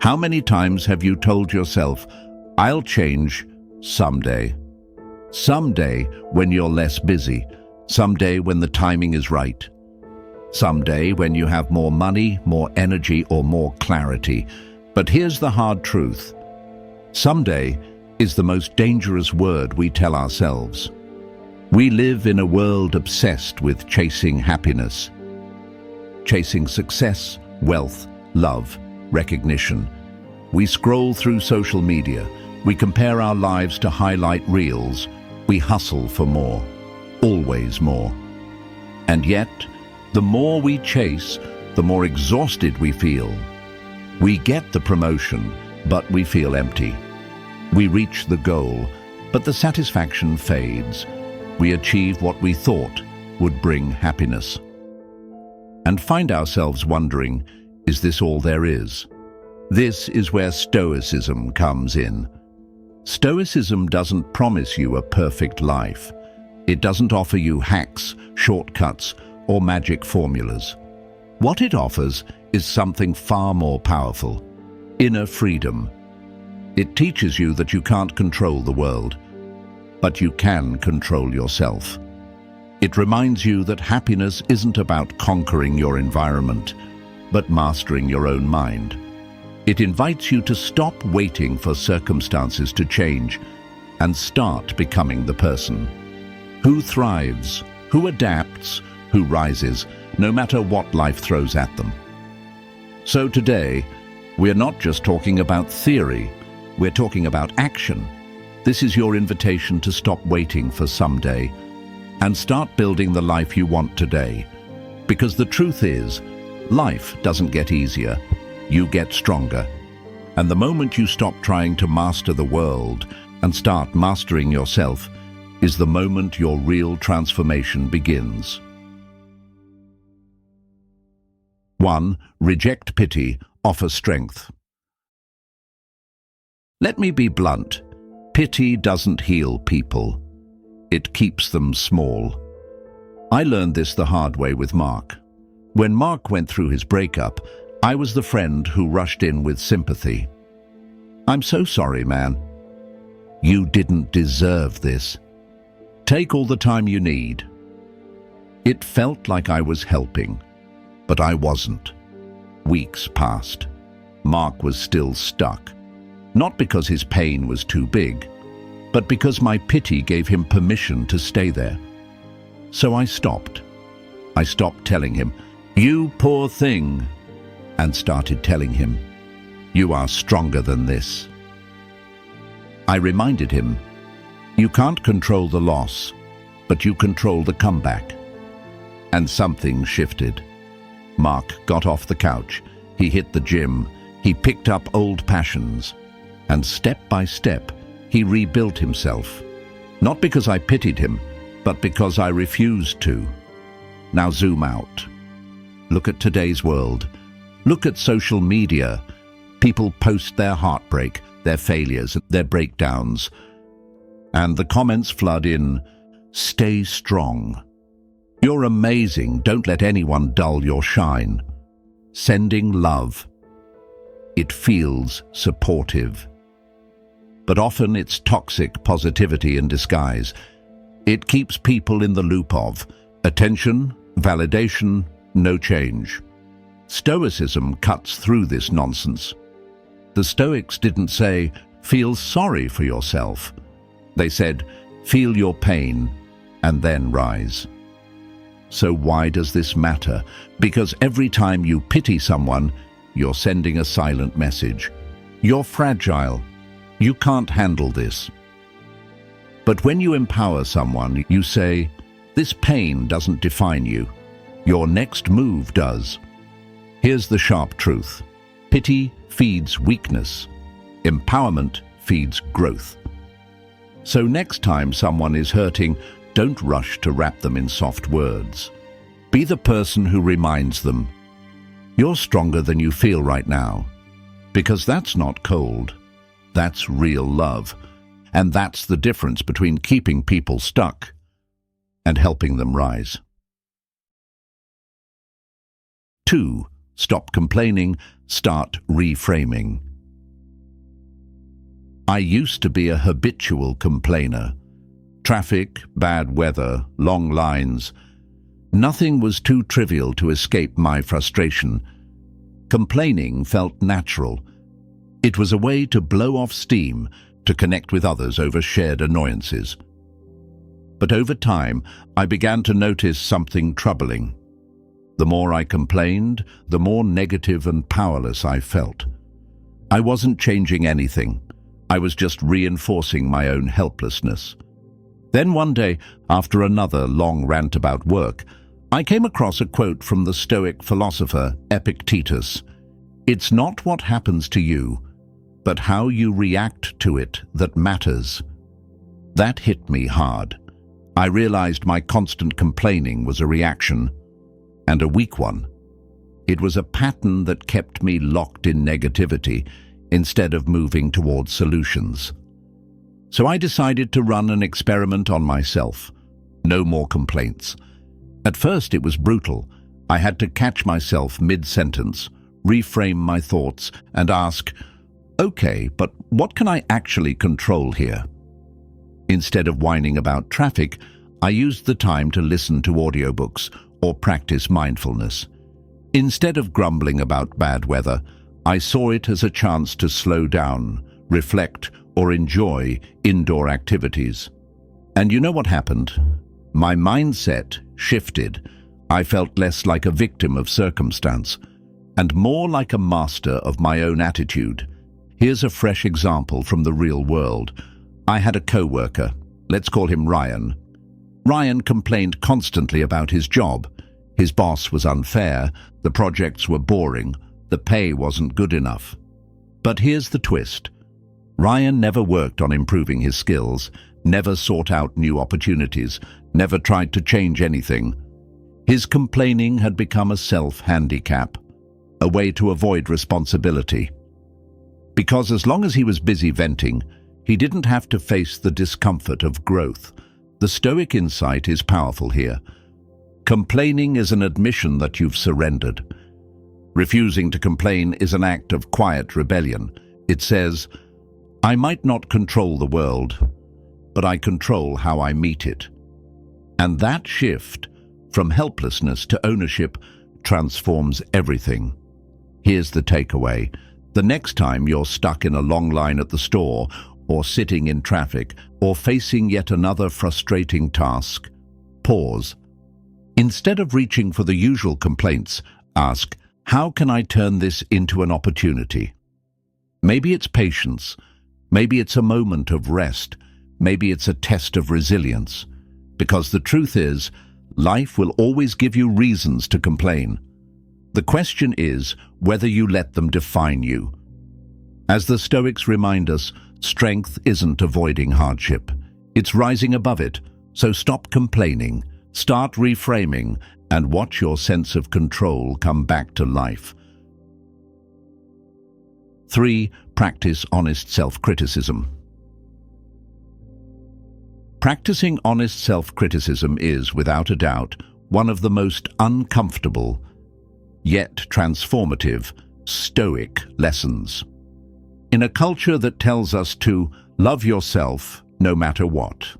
How many times have you told yourself, "I'll change someday"? Someday when you're less busy, someday when the timing is right, someday when you have more money, more energy, or more clarity. But here's the hard truth. Someday is the most dangerous word we tell ourselves. We live in a world obsessed with chasing happiness, chasing success, wealth, love, recognition. We scroll through social media. We compare our lives to highlight reels. We hustle for more, always more. And yet, the more we chase, the more exhausted we feel. We get the promotion, but we feel empty. We reach the goal, but the satisfaction fades. We achieve what we thought would bring happiness, and find ourselves wondering, is this all there is? This is where Stoicism comes in. Stoicism doesn't promise you a perfect life. It doesn't offer you hacks, shortcuts, or magic formulas. What it offers is something far more powerful: inner freedom. It teaches you that you can't control the world, but you can control yourself. It reminds you that happiness isn't about conquering your environment, but mastering your own mind. It invites you to stop waiting for circumstances to change and start becoming the person who thrives, who adapts, who rises, no matter what life throws at them. So today, we're not just talking about theory, we're talking about action. This is your invitation to stop waiting for someday and start building the life you want today. Because the truth is, life doesn't get easier, you get stronger. And the moment you stop trying to master the world and start mastering yourself is the moment your real transformation begins. 1. Reject pity, offer strength. Let me be blunt. Pity doesn't heal people. It keeps them small. I learned this the hard way with Mark. When Mark went through his breakup, I was the friend who rushed in with sympathy. "I'm so sorry, man. You didn't deserve this. Take all the time you need." It felt like I was helping, but I wasn't. Weeks passed. Mark was still stuck. Not because his pain was too big, but because my pity gave him permission to stay there. So I stopped. I stopped telling him, "You poor thing," and started telling him, "You are stronger than this." I reminded him, "You can't control the loss, but you control the comeback." And something shifted. Mark got off the couch, he hit the gym, he picked up old passions, and step by step, he rebuilt himself. Not because I pitied him, but because I refused to. Now zoom out. Look at today's world. Look at social media. People post their heartbreak, their failures, their breakdowns. And the comments flood in, "Stay strong. You're amazing. Don't let anyone dull your shine." Sending love. It feels supportive. But often it's toxic positivity in disguise. It keeps people in the loop of attention, validation, no change. Stoicism cuts through this nonsense. The Stoics didn't say, "Feel sorry for yourself." They said, "Feel your pain and then rise." So why does this matter? Because every time you pity someone, you're sending a silent message. You're fragile. You can't handle this. But when you empower someone, you say, "This pain doesn't define you. Your next move does." Here's the sharp truth. Pity feeds weakness. Empowerment feeds growth. So next time someone is hurting, don't rush to wrap them in soft words. Be the person who reminds them, "You're stronger than you feel right now." Because that's not cold. That's real love. And that's the difference between keeping people stuck and helping them rise. 2. Stop complaining, start reframing. I used to be a habitual complainer. Traffic, bad weather, long lines. Nothing was too trivial to escape my frustration. Complaining felt natural. It was a way to blow off steam, to connect with others over shared annoyances. But over time, I began to notice something troubling. The more I complained, the more negative and powerless I felt. I wasn't changing anything. I was just reinforcing my own helplessness. Then one day, after another long rant about work, I came across a quote from the Stoic philosopher Epictetus. "It's not what happens to you, but how you react to it that matters." That hit me hard. I realized my constant complaining was a reaction, and a weak one. It was a pattern that kept me locked in negativity instead of moving towards solutions. So I decided to run an experiment on myself. No more complaints. At first it was brutal. I had to catch myself mid-sentence, reframe my thoughts, and ask, okay, but what can I actually control here? Instead of whining about traffic, I used the time to listen to audiobooks or practice mindfulness. Instead of grumbling about bad weather, I saw it as a chance to slow down, reflect, or enjoy indoor activities. And you know what happened? My mindset shifted. I felt less like a victim of circumstance and more like a master of my own attitude. Here's a fresh example from the real world. I had a co-worker. Let's call him Ryan. Ryan complained constantly about his job. His boss was unfair, the projects were boring, the pay wasn't good enough. But here's the twist. Ryan never worked on improving his skills, never sought out new opportunities, never tried to change anything. His complaining had become a self-handicap, a way to avoid responsibility. Because as long as he was busy venting, he didn't have to face the discomfort of growth. The Stoic insight is powerful here. Complaining is an admission that you've surrendered. Refusing to complain is an act of quiet rebellion. It says, I might not control the world, but I control how I meet it. And that shift from helplessness to ownership transforms everything. Here's the takeaway. The next time you're stuck in a long line at the store, or sitting in traffic, or facing yet another frustrating task, pause. Instead of reaching for the usual complaints, ask, how can I turn this into an opportunity? Maybe it's patience. Maybe it's a moment of rest. Maybe it's a test of resilience. Because the truth is, life will always give you reasons to complain. The question is whether you let them define you. As the Stoics remind us, strength isn't avoiding hardship. It's rising above it. So stop complaining, start reframing, and watch your sense of control come back to life. 3. Practice honest self-criticism. Practicing honest self-criticism is, without a doubt, one of the most uncomfortable, yet transformative, Stoic lessons. In a culture that tells us to love yourself no matter what,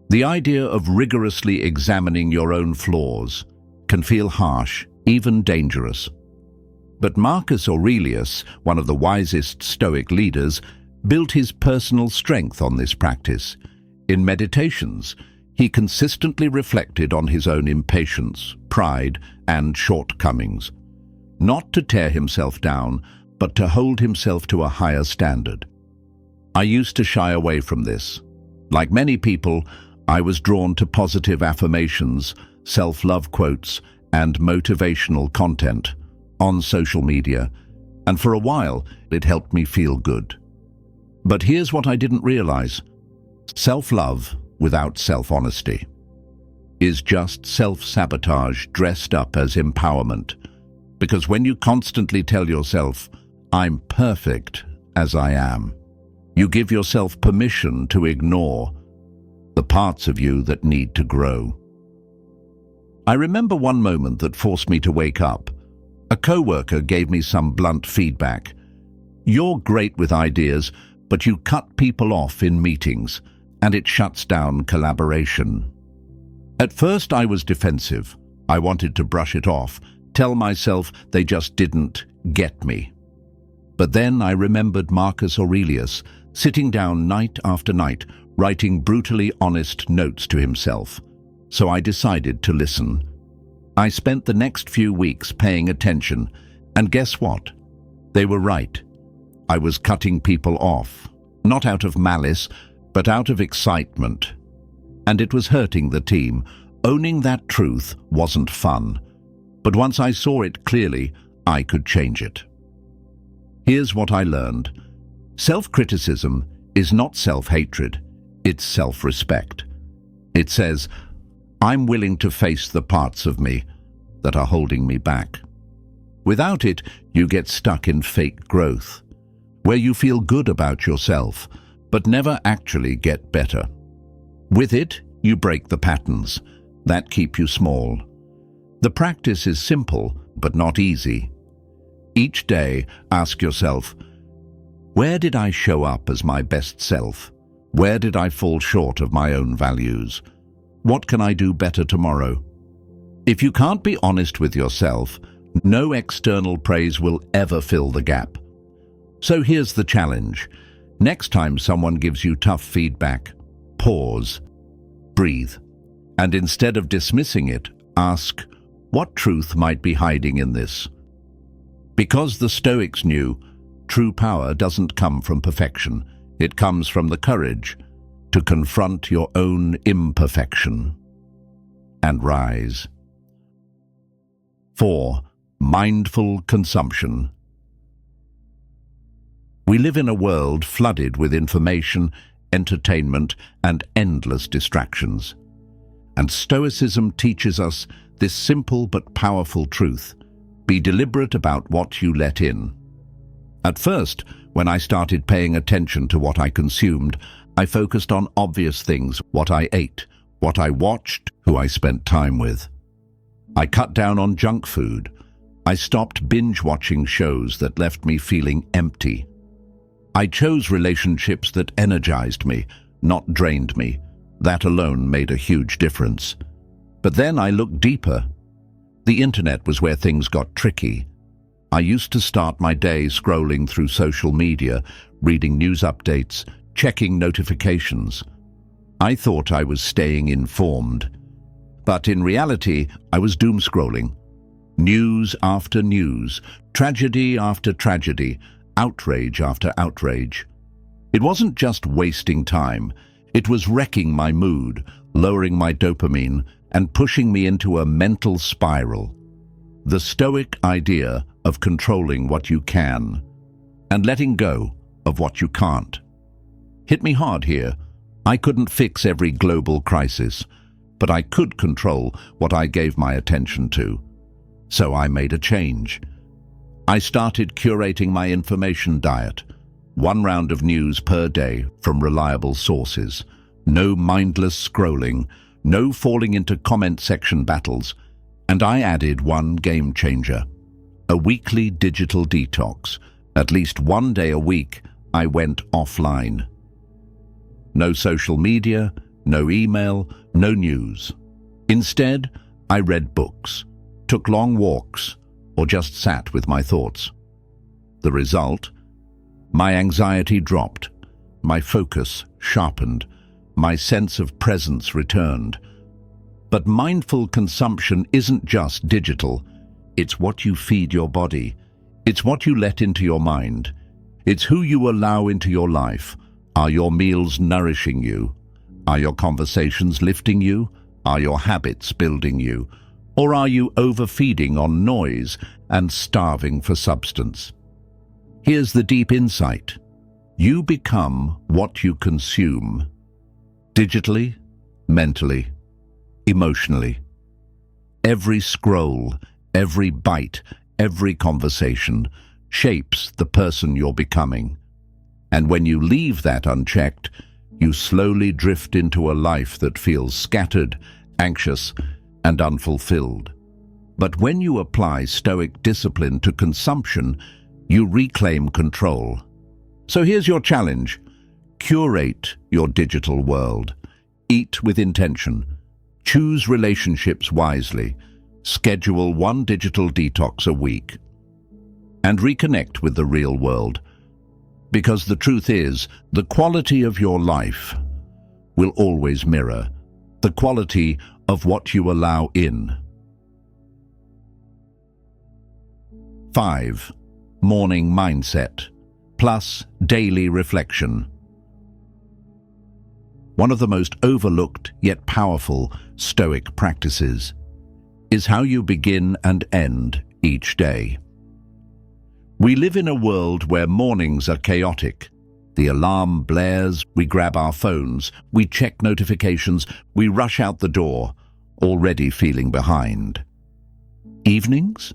the idea of rigorously examining your own flaws can feel harsh, even dangerous. But Marcus Aurelius, one of the wisest Stoic leaders, built his personal strength on this practice. In meditations, he consistently reflected on his own impatience, pride, and shortcomings, not to tear himself down, but to hold himself to a higher standard. I used to shy away from this. Like many people, I was drawn to positive affirmations, self-love quotes, and motivational content on social media, and for a while it helped me feel good. But here's what I didn't realize. Self-love without self-honesty is just self-sabotage dressed up as empowerment. Because when you constantly tell yourself, I'm perfect as I am, you give yourself permission to ignore the parts of you that need to grow. I remember one moment that forced me to wake up. A coworker gave me some blunt feedback. You're great with ideas, but you cut people off in meetings, and it shuts down collaboration. At first I was defensive. I wanted to brush it off, tell myself they just didn't get me. But then I remembered Marcus Aurelius sitting down night after night, writing brutally honest notes to himself. So I decided to listen. I spent the next few weeks paying attention, and guess what? They were right. I was cutting people off, not out of malice, but out of excitement. And it was hurting the team. Owning that truth wasn't fun. But once I saw it clearly, I could change it. Here's what I learned. Self-criticism is not self-hatred, it's self-respect. It says, I'm willing to face the parts of me that are holding me back. Without it, you get stuck in fake growth, where you feel good about yourself, but never actually get better. With it, you break the patterns that keep you small. The practice is simple, but not easy. Each day, ask yourself, where did I show up as my best self? Where did I fall short of my own values? What can I do better tomorrow? If you can't be honest with yourself, no external praise will ever fill the gap. So here's the challenge. Next time someone gives you tough feedback, pause, breathe, and instead of dismissing it, ask, what truth might be hiding in this? Because the Stoics knew, true power doesn't come from perfection. It comes from the courage to confront your own imperfection and rise. 4. Mindful consumption. We live in a world flooded with information, entertainment, and endless distractions. And Stoicism teaches us this simple but powerful truth. Be deliberate about what you let in. At first, when I started paying attention to what I consumed, I focused on obvious things: what I ate, what I watched, who I spent time with. I cut down on junk food. I stopped binge-watching shows that left me feeling empty. I chose relationships that energized me, not drained me. That alone made a huge difference. But then I looked deeper. The internet was where things got tricky. I used to start my day scrolling through social media, reading news updates, checking notifications. I thought I was staying informed. But in reality, I was doom scrolling. News after news, tragedy after tragedy, outrage after outrage. It wasn't just wasting time. It was wrecking my mood, lowering my dopamine, and pushing me into a mental spiral. The Stoic idea of controlling what you can and letting go of what you can't hit me hard here. I couldn't fix every global crisis, but I could control what I gave my attention to. So I made a change. I started curating my information diet. One round of news per day from reliable sources. No mindless scrolling, no falling into comment section battles. And I added one game changer: a weekly digital detox. At least one day a week, I went offline. No social media, no email, no news. Instead, I read books, took long walks, or just sat with my thoughts. The result? My anxiety dropped, my focus sharpened, my sense of presence returned. But mindful consumption isn't just digital. It's what you feed your body. It's what you let into your mind. It's who you allow into your life. Are your meals nourishing you? Are your conversations lifting you? Are your habits building you? Or are you overfeeding on noise and starving for substance? Here's the deep insight. You become what you consume. Digitally, mentally, emotionally. Every scroll, every bite, every conversation shapes the person you're becoming. And when you leave that unchecked, you slowly drift into a life that feels scattered, anxious, and unfulfilled. But when you apply Stoic discipline to consumption, you reclaim control. So here's your challenge. Curate your digital world. Eat with intention. Choose relationships wisely. Schedule one digital detox a week. And reconnect with the real world. Because the truth is, the quality of your life will always mirror the quality of what you allow in. 5. Morning mindset plus daily reflection. One of the most overlooked yet powerful Stoic practices is how you begin and end each day. We live in a world where mornings are chaotic. The alarm blares, we grab our phones, we check notifications, we rush out the door, already feeling behind. Evenings?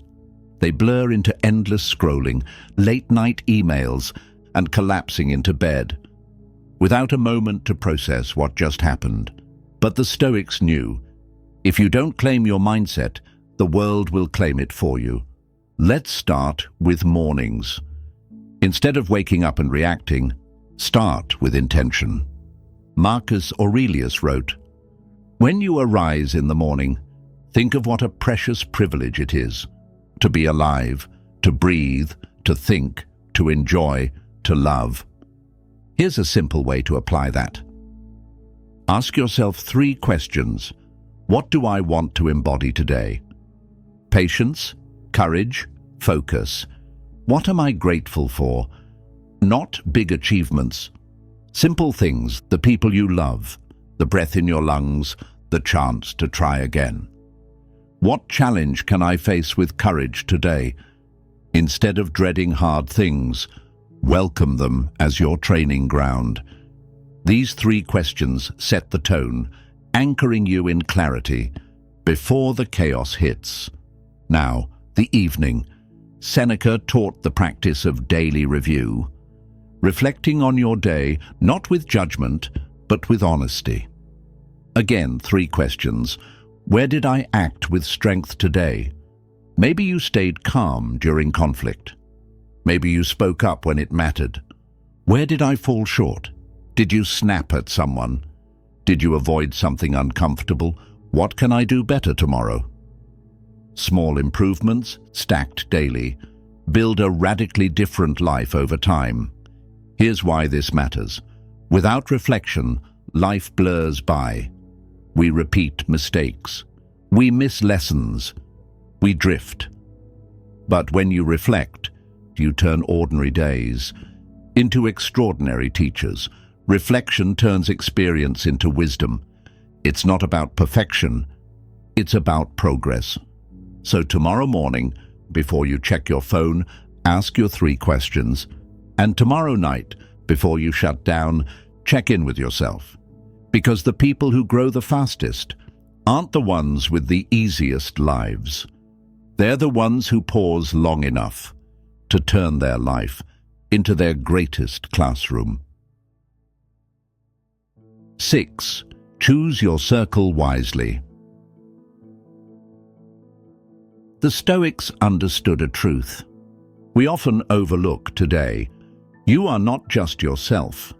They blur into endless scrolling, late-night emails, and collapsing into bed, without a moment to process what just happened. But the Stoics knew, if you don't claim your mindset, the world will claim it for you. Let's start with mornings. Instead of waking up and reacting, start with intention. Marcus Aurelius wrote, "When you arise in the morning, think of what a precious privilege it is to be alive, to breathe, to think, to enjoy, to love." Here's a simple way to apply that. Ask yourself 3 questions. What do I want to embody today? Patience, courage, focus. What am I grateful for? Not big achievements. Simple things, the people you love, the breath in your lungs, the chance to try again. What challenge can I face with courage today? Instead of dreading hard things, welcome them as your training ground. These 3 questions set the tone, anchoring you in clarity before the chaos hits. Now, the evening. Seneca taught the practice of daily review, reflecting on your day, not with judgment, but with honesty. Again, 3 questions. Where did I act with strength today? Maybe you stayed calm during conflict. Maybe you spoke up when it mattered. Where did I fall short? Did you snap at someone? Did you avoid something uncomfortable? What can I do better tomorrow? Small improvements, stacked daily, build a radically different life over time. Here's why this matters. Without reflection, life blurs by. We repeat mistakes. We miss lessons. We drift. But when you reflect, you turn ordinary days into extraordinary teachers. Reflection turns experience into wisdom. It's not about perfection. It's about progress. So tomorrow morning, before you check your phone, ask your 3 questions. And tomorrow night, before you shut down, check in with yourself. Because the people who grow the fastest aren't the ones with the easiest lives. They're the ones who pause long enough to turn their life into their greatest classroom. 6. Choose your circle wisely. The Stoics understood a truth we often overlook today. You are not just yourself.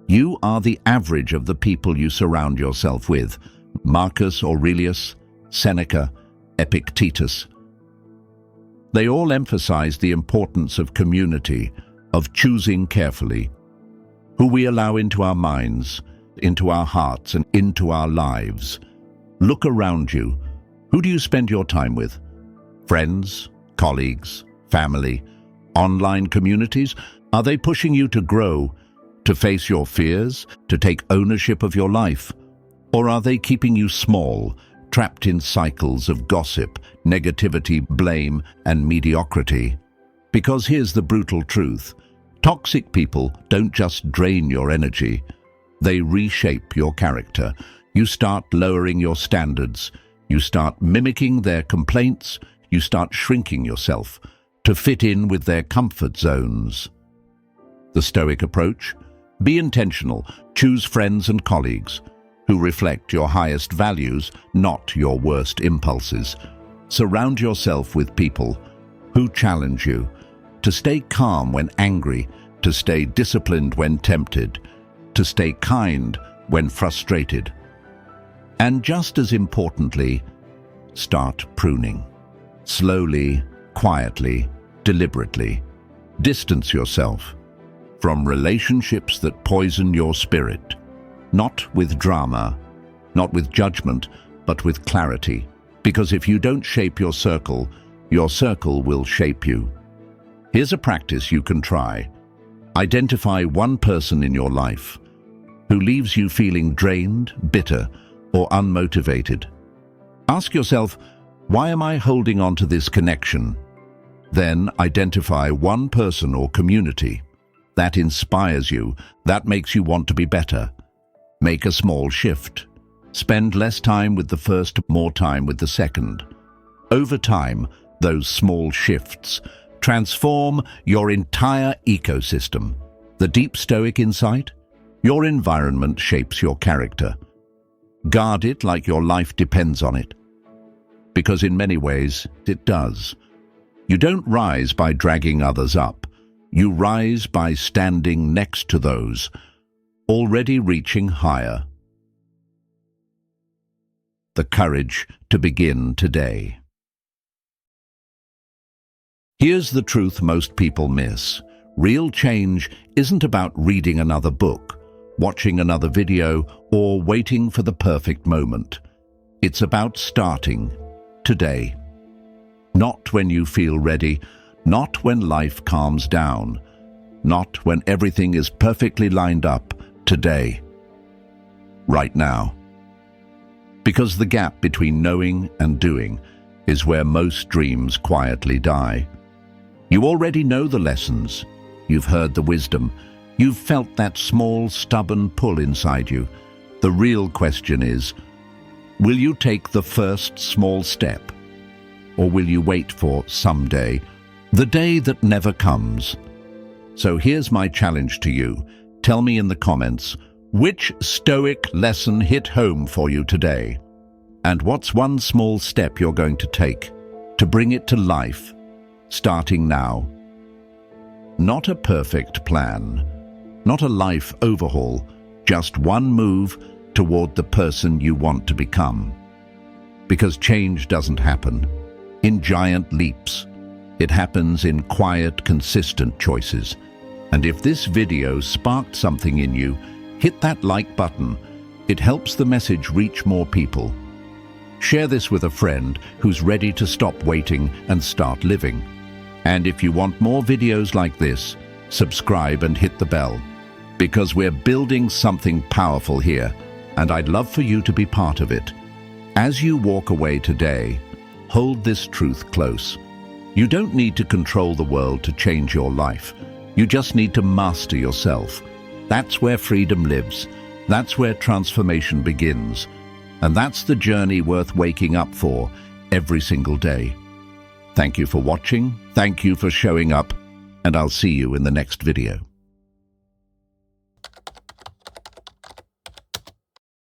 You are the average of the people you surround yourself with. Marcus Aurelius, Seneca, Epictetus. They all emphasize the importance of community, of choosing carefully who we allow into our minds, into our hearts, and into our lives. Look around you. Who do you spend your time with? Friends, colleagues, family, online communities? Are they pushing you to grow, to face your fears, to take ownership of your life? Or are they keeping you small, trapped in cycles of gossip, negativity, blame, and mediocrity? Because here's the brutal truth. Toxic people don't just drain your energy. They reshape your character. You start lowering your standards. You start mimicking their complaints. You start shrinking yourself to fit in with their comfort zones. The Stoic approach? Be intentional. Choose friends and colleagues who reflect your highest values, not your worst impulses. Surround yourself with people who challenge you to stay calm when angry, to stay disciplined when tempted, to stay kind when frustrated. And just as importantly, start pruning. Slowly, quietly, deliberately. Distance yourself from relationships that poison your spirit, not with drama, not with judgment, but with clarity. Because if you don't shape your circle will shape you. Here's a practice you can try. Identify one person in your life who leaves you feeling drained, bitter, or unmotivated. Ask yourself, why am I holding on to this connection? Then identify one person or community that inspires you, that makes you want to be better. Make a small shift. Spend less time with the first, more time with the second. Over time, those small shifts transform your entire ecosystem. The deep Stoic insight? Your environment shapes your character. Guard it like your life depends on it. Because in many ways, it does. You don't rise by dragging others up. You rise by standing next to those already reaching higher. The courage to begin today. Here's the truth most people miss. Real change isn't about reading another book, watching another video, or waiting for the perfect moment. It's about starting today. Not when you feel ready, not when life calms down, not when everything is perfectly lined up. Today. Right now. Because the gap between knowing and doing is where most dreams quietly die. You already know the lessons. You've heard the wisdom. You've felt that small, stubborn pull inside you. The real question is, will you take the first small step? Or will you wait for someday, the day that never comes? So here's my challenge to you. Tell me in the comments, which Stoic lesson hit home for you today? And what's one small step you're going to take to bring it to life, starting now? Not a perfect plan, not a life overhaul, just one move toward the person you want to become. Because change doesn't happen in giant leaps. It happens in quiet, consistent choices. And if this video sparked something in you, hit that like button. It helps the message reach more people. Share this with a friend who's ready to stop waiting and start living. And if you want more videos like this, subscribe and hit the bell. Because we're building something powerful here, and I'd love for you to be part of it. As you walk away today, hold this truth close. You don't need to control the world to change your life. You just need to master yourself. That's where freedom lives. That's where transformation begins. And that's the journey worth waking up for every single day. Thank you for watching. Thank you for showing up. And I'll see you in the next video.